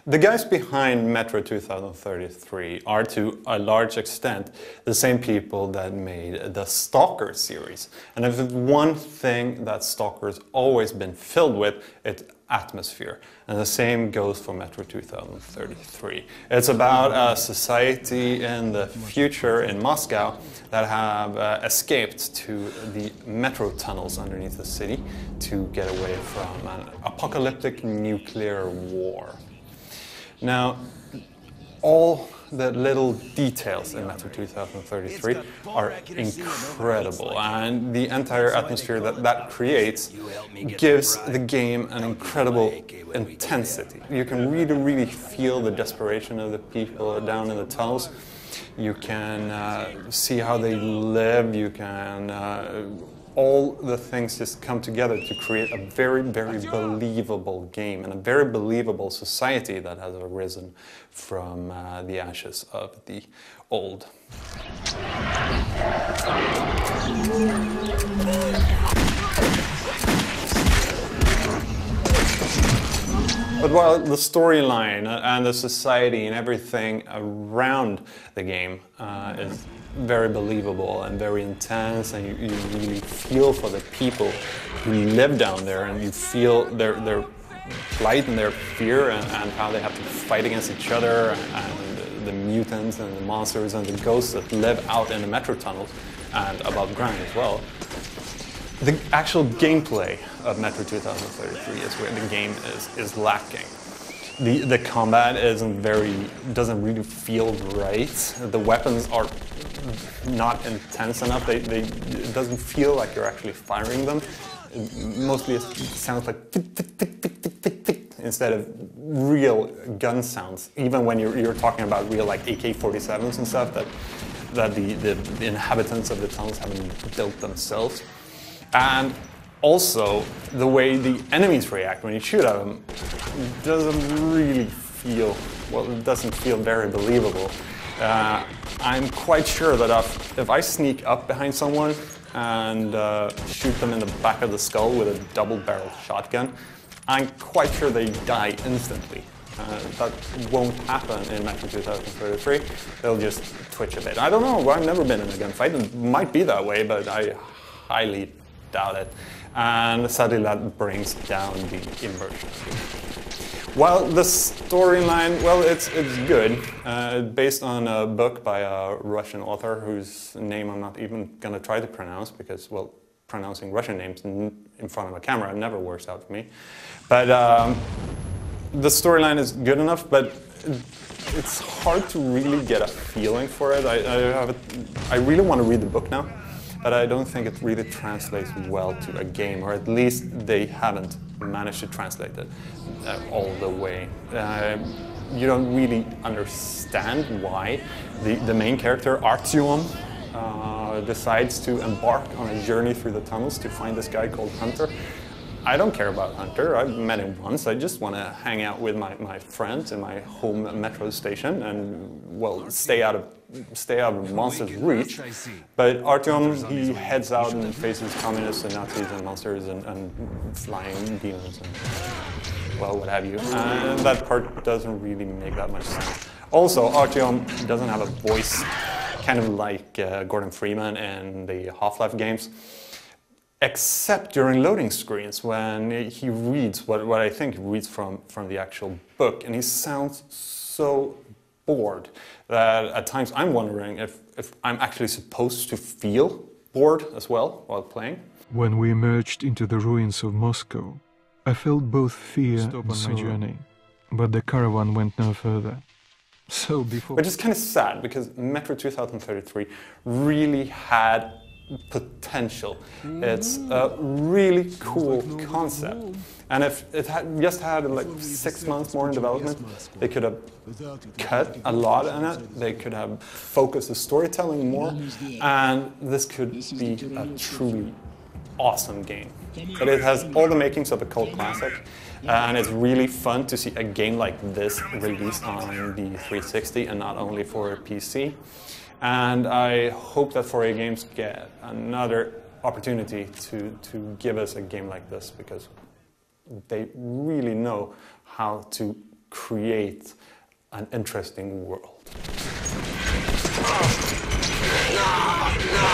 The guys behind Metro 2033 are to a large extent the same people that made the S.T.A.L.K.E.R series. And if it's one thing that S.T.A.L.K.E.R's always been filled with, it's atmosphere. And the same goes for Metro 2033. It's about a society in the future in Moscow that have escaped to the metro tunnels underneath the city to get away from an apocalyptic nuclear war. Now, all the little details in Metro 2033 are incredible, and the entire atmosphere that creates gives the game an incredible intensity. You can really feel the desperation of the people down in the tunnels. You can see how they live. You can all the things just come together to create a very believable game and a very believable society that has arisen from the ashes of the old. But while the storyline and the society and everything around the game is very believable and very intense, and you really feel for the people who live down there, and you feel their plight and their fear and how they have to fight against each other, and the mutants and the monsters and the ghosts that live out in the metro tunnels and above ground as well. The actual gameplay of Metro 2033 is where the game is lacking. The combat doesn't really feel right. The weapons are not intense enough. It doesn't feel like you're actually firing them. Mostly it sounds like tick, tick, tick, tick, tick, tick, tick, instead of real gun sounds. Even when you're talking about real like AK-47s and stuff that the inhabitants of the tunnels haven't built themselves. And also, the way the enemies react when you shoot at them doesn't really feel, well, it doesn't feel very believable. I'm quite sure that if I sneak up behind someone and shoot them in the back of the skull with a double-barreled shotgun, I'm quite sure they die instantly. That won't happen in Metro 2033. They'll just twitch a bit. I don't know, I've never been in a gunfight. It might be that way, but I highly doubt it. And sadly that brings down the immersion. While the storyline, well, it's good. Based on a book by a Russian author whose name I'm not even going to try to pronounce because, well, pronouncing Russian names in front of a camera never works out for me. But the storyline is good enough, but it's hard to really get a feeling for it. I really want to read the book now, but I don't think it really translates well to a game, or at least they haven't managed to translate it all the way. You don't really understand why the main character, Artyom, decides to embark on a journey through the tunnels to find this guy called Hunter. I don't care about Hunter. I've met him once. I just want to hang out with my friends in my home metro station and, well, stay out of monsters' reach. But Artyom, he heads out and faces communists and Nazis and monsters and flying demons and, well, what have you. And that part doesn't really make that much sense. Also, Artyom doesn't have a voice, kind of like Gordon Freeman in the Half-Life games. Except during loading screens when he reads what I think he reads from the actual book, and he sounds so bored that at times I'm wondering if I'm actually supposed to feel bored as well while playing. When we emerged into the ruins of Moscow, I felt both fear and my journey, but the caravan went no further. So before... Which is kind of sad, because Metro 2033 really had potential. It's a really cool concept, and if it had just had like 6 months more in development, they could have cut a lot in it. They could have focused the storytelling more, and this could be a truly awesome game. But it has all the makings of a cult classic, and it's really fun to see a game like this released on the 360 and not only for PC. And I hope that 4A Games get another opportunity to give us a game like this, because they really know how to create an interesting world. No!